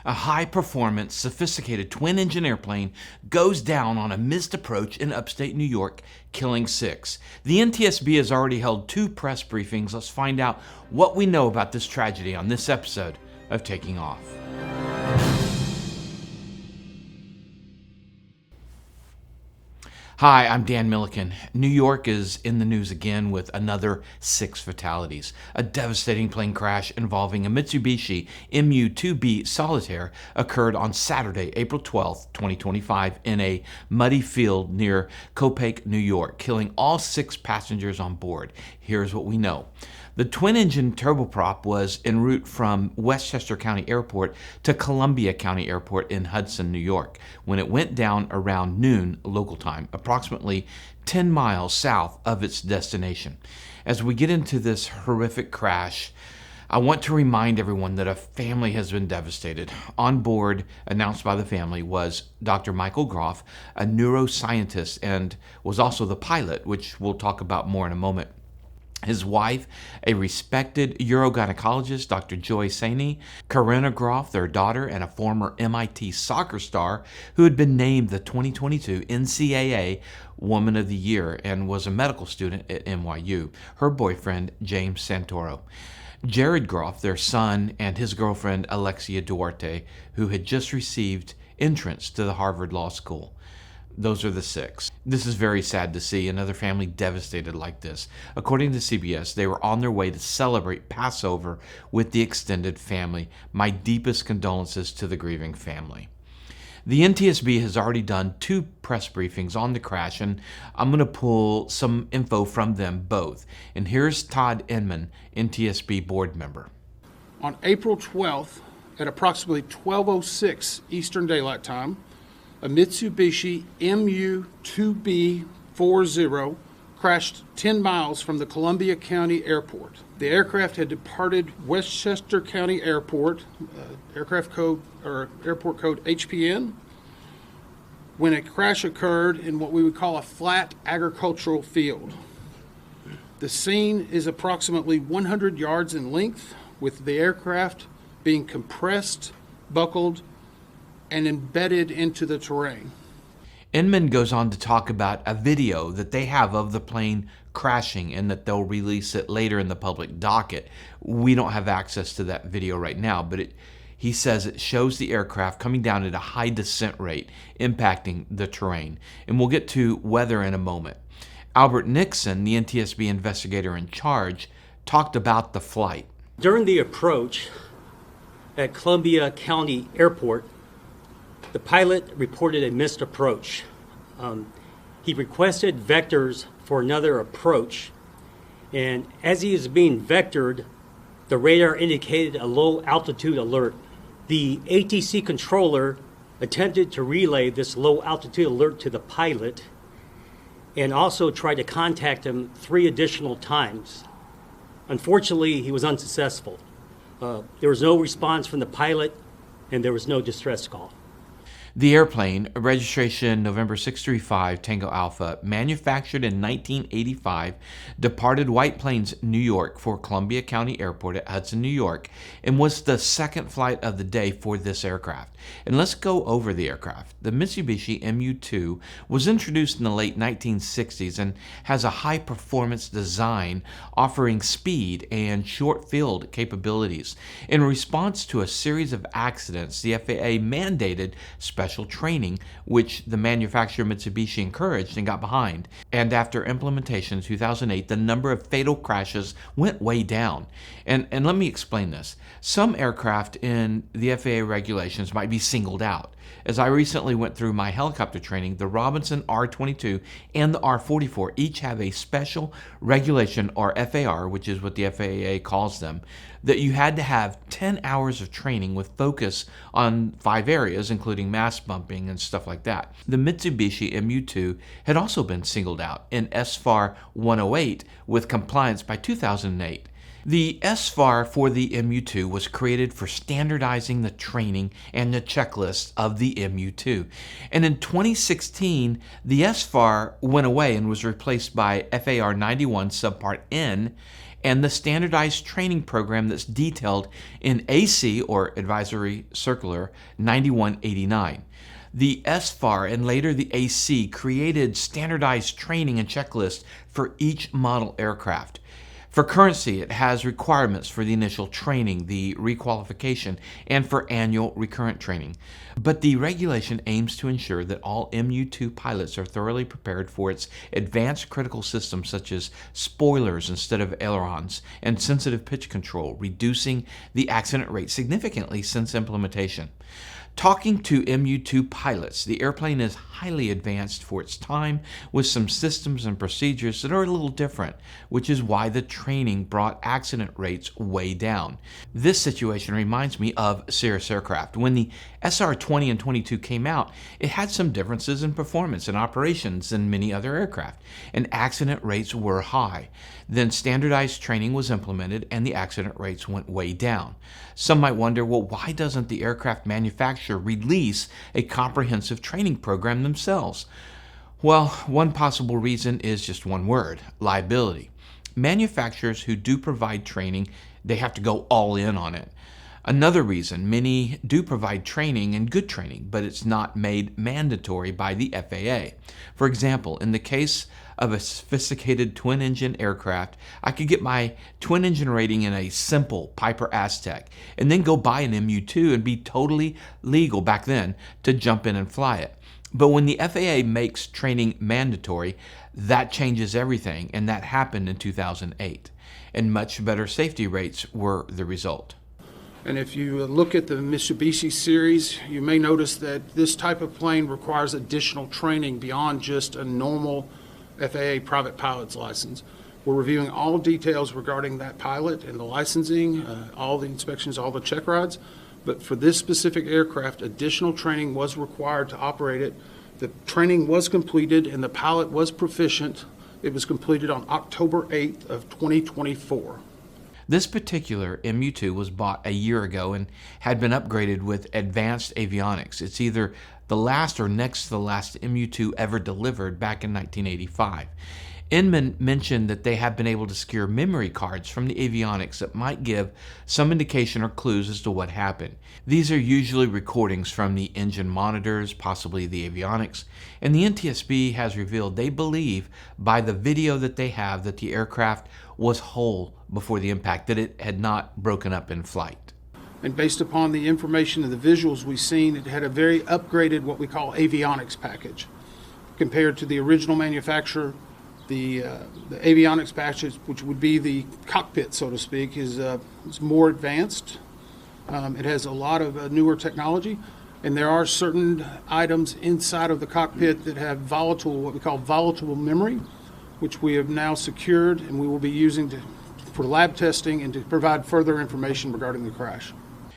A high-performance, sophisticated twin-engine airplane goes down on a missed approach in upstate New York, killing 6. The NTSB has already held 2 press briefings. Let's find out what we know about this tragedy on this episode of Taking Off. Hi, I'm Dan Milliken. New York is in the news again with another 6 fatalities. A devastating plane crash involving a Mitsubishi MU-2B Solitaire occurred on Saturday, April 12, 2025 in a muddy field near Copake, New York, killing all 6 passengers on board. Here's what we know. The twin-engine turboprop was en route from Westchester County Airport to Columbia County Airport in Hudson, New York, when it went down around noon local time, approximately 10 miles south of its destination. As we get into this horrific crash, I want to remind everyone that a family has been devastated. On board, announced by the family, was Dr. Michael Groff, a neuroscientist, and was also the pilot, which we'll talk about more in a moment. His wife, a respected urogynecologist, Dr. Joy Saini, Karenna Groff, their daughter, and a former MIT soccer star who had been named the 2022 NCAA Woman of the Year and was a medical student at NYU, her boyfriend, James Santoro. Jared Groff, their son, and his girlfriend, Alexia Duarte, who had just received entrance to the Harvard Law School. Those are the 6. This is very sad to see another family devastated like this. According to CBS, they were on their way to celebrate Passover with the extended family. My deepest condolences to the grieving family. The NTSB has already done 2 press briefings on the crash, and I'm going to pull some info from them both. And here's Todd Inman, NTSB board member. On April 12th, at approximately 12:06 Eastern Daylight Time, a Mitsubishi MU-2B40 crashed 10 miles from the Columbia County Airport. The aircraft had departed Westchester County Airport, airport code HPN, when a crash occurred in what we would call a flat agricultural field. The scene is approximately 100 yards in length, with the aircraft being compressed, buckled, and embedded into the terrain. Inman goes on to talk about a video that they have of the plane crashing and that they'll release it later in the public docket. We don't have access to that video right now, but he says it shows the aircraft coming down at a high descent rate, impacting the terrain. And we'll get to weather in a moment. Albert Nixon, the NTSB investigator in charge, talked about the flight. During the approach at Columbia County Airport, the pilot reported a missed approach. He requested vectors for another approach, and as he was being vectored, the radar indicated a low altitude alert. The ATC controller attempted to relay this low altitude alert to the pilot and also tried to contact him 3 additional times. Unfortunately, he was unsuccessful. There was no response from the pilot, and there was no distress call. The airplane, registration November 635 Tango Alpha, manufactured in 1985, departed White Plains, New York for Columbia County Airport at Hudson, New York, and was the second flight of the day for this aircraft. And let's go over the aircraft. The Mitsubishi MU-2 was introduced in the late 1960s and has a high-performance design offering speed and short-field capabilities. In response to a series of accidents, the FAA mandated special training, which the manufacturer Mitsubishi encouraged and got behind. And after implementation in 2008, the number of fatal crashes went way down. And let me explain this. Some aircraft in the FAA regulations might be singled out. As I recently went through my helicopter training, the Robinson R-22 and the R-44 each have a special regulation, or FAR, which is what the FAA calls them, that you had to have 10 hours of training with focus on 5 areas, including mast bumping and stuff like that. The Mitsubishi MU-2 had also been singled out in SFAR 108 with compliance by 2008. The SFAR for the MU-2 was created for standardizing the training and the checklist of the MU-2. And in 2016, the SFAR went away and was replaced by FAR 91 Subpart N, and the standardized training program that's detailed in AC, or Advisory Circular 9189. The SFAR and later the AC created standardized training and checklists for each model aircraft. For currency, it has requirements for the initial training, the requalification, and for annual recurrent training. But the regulation aims to ensure that all MU-2 pilots are thoroughly prepared for its advanced critical systems such as spoilers instead of ailerons and sensitive pitch control, reducing the accident rate significantly since implementation. Talking to MU-2 pilots, the airplane is highly advanced for its time with some systems and procedures that are a little different, which is why the training brought accident rates way down. This situation reminds me of Cirrus aircraft. When the SR-20 and 22 came out, it had some differences in performance and operations than many other aircraft, and accident rates were high. Then standardized training was implemented and the accident rates went way down. Some might wonder, well, why doesn't the aircraft manufacturer release a comprehensive training program themselves? Well, one possible reason is just one word: liability. Manufacturers who do provide training, they have to go all in on it. Another reason, many do provide training and good training, but it's not made mandatory by the FAA. For example, in the case of a sophisticated twin-engine aircraft, I could get my twin-engine rating in a simple Piper Aztec and then go buy an MU-2 and be totally legal back then to jump in and fly it. But when the FAA makes training mandatory, that changes everything, and that happened in 2008. And much better safety rates were the result. And if you look at the Mitsubishi series, you may notice that this type of plane requires additional training beyond just a normal FAA private pilot's license. We're reviewing all details regarding that pilot and the licensing, all the inspections, all the check rides. But for this specific aircraft, additional training was required to operate it. The training was completed and the pilot was proficient. It was completed on October 8th of 2024. This particular MU-2 was bought a year ago and had been upgraded with advanced avionics. It's either the last or next to the last MU-2 ever delivered back in 1985. Inman mentioned that they have been able to secure memory cards from the avionics that might give some indication or clues as to what happened. These are usually recordings from the engine monitors, possibly the avionics, and the NTSB has revealed they believe by the video that they have that the aircraft was whole before the impact, that it had not broken up in flight. And based upon the information and the visuals we've seen, it had a very upgraded, what we call avionics package. Compared to the original manufacturer, the avionics package, which would be the cockpit, so to speak, is more advanced. It has a lot of newer technology, and there are certain items inside of the cockpit that have volatile, what we call volatile memory, which we have now secured and we will be using for lab testing and to provide further information regarding the crash.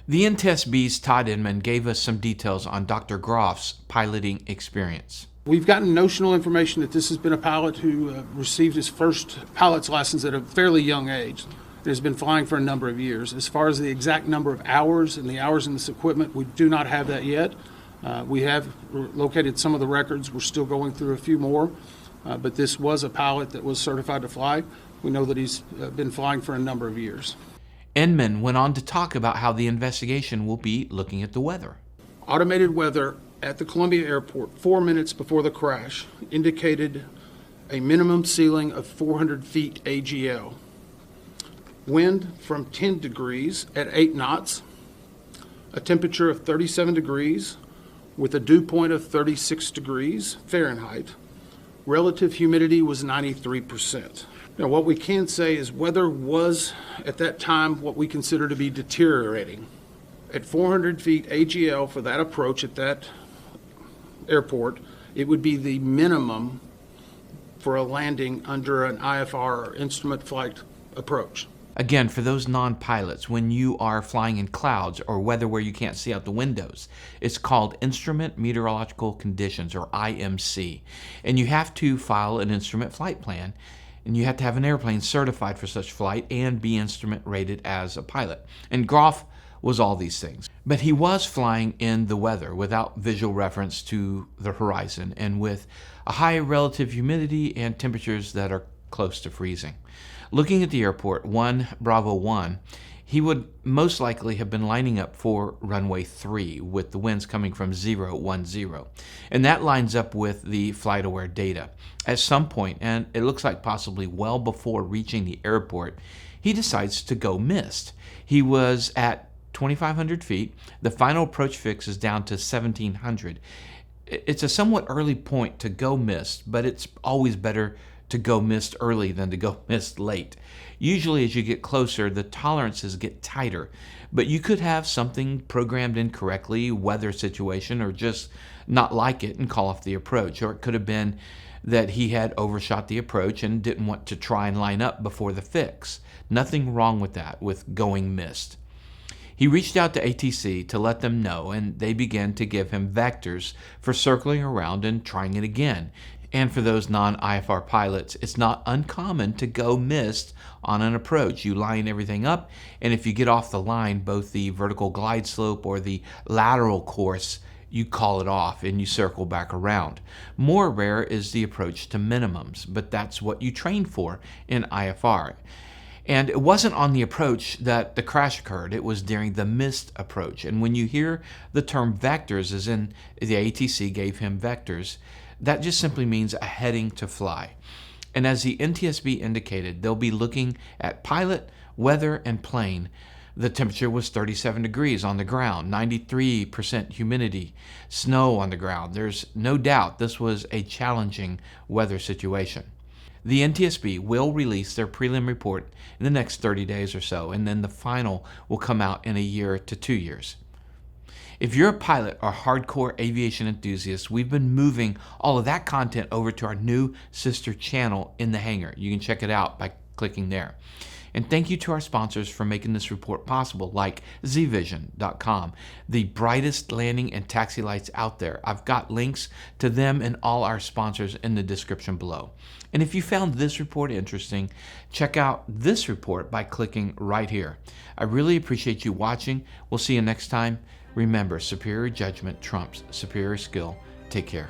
The NTSB's Todd Inman gave us some details on Dr. Groff's piloting experience. We've gotten notional information that this has been a pilot who received his first pilot's license at a fairly young age. It has been flying for a number of years. As far as the exact number of hours and the hours in this equipment, we do not have that yet. We have located some of the records. We're still going through a few more, but this was a pilot that was certified to fly. We know that he's been flying for a number of years. Inman went on to talk about how the investigation will be looking at the weather. Automated weather at the Columbia Airport 4 minutes before the crash indicated a minimum ceiling of 400 feet AGL. Wind from 10 degrees at 8 knots, a temperature of 37 degrees with a dew point of 36 degrees Fahrenheit. Relative humidity was 93%. Now, what we can say is weather was at that time what we consider to be deteriorating. At 400 feet AGL for that approach at that airport, it would be the minimum for a landing under an IFR or instrument flight approach. Again, for those non-pilots, when you are flying in clouds or weather where you can't see out the windows, it's called Instrument Meteorological Conditions, or IMC. And you have to file an instrument flight plan, and you have to have an airplane certified for such flight and be instrument rated as a pilot. And Groff was all these things. But he was flying in the weather without visual reference to the horizon and with a high relative humidity and temperatures that are close to freezing. Looking at the airport, 1 Bravo 1, he would most likely have been lining up for runway 3 with the winds coming from 010. And that lines up with the flight-aware data. At some point, and it looks like possibly well before reaching the airport, he decides to go missed. He was at 2,500 feet. The final approach fix is down to 1,700. It's a somewhat early point to go missed, but it's always better to go missed early than to go missed late. Usually as you get closer, the tolerances get tighter, but you could have something programmed incorrectly, weather situation, or just not like it and call off the approach. Or it could have been that he had overshot the approach and didn't want to try and line up before the fix. Nothing wrong with that, with going missed. He reached out to ATC to let them know, and they began to give him vectors for circling around and trying it again. And for those non-IFR pilots, it's not uncommon to go missed on an approach. You line everything up, and if you get off the line, both the vertical glide slope or the lateral course, you call it off and you circle back around. More rare is the approach to minimums, but that's what you train for in IFR. And it wasn't on the approach that the crash occurred. It was during the missed approach. And when you hear the term vectors, as in the ATC gave him vectors, that just simply means a heading to fly. And as the NTSB indicated, they'll be looking at pilot, weather, and plane. The temperature was 37 degrees on the ground, 93% humidity, snow on the ground. There's no doubt this was a challenging weather situation. The NTSB will release their prelim report in the next 30 days or so, and then the final will come out in a year to 2 years. If you're a pilot or hardcore aviation enthusiast, we've been moving all of that content over to our new sister channel in the hangar. You can check it out by clicking there. And thank you to our sponsors for making this report possible, like zvision.com, the brightest landing and taxi lights out there. I've got links to them and all our sponsors in the description below. And if you found this report interesting, check out this report by clicking right here. I really appreciate you watching. We'll see you next time. Remember, superior judgment trumps superior skill. Take care.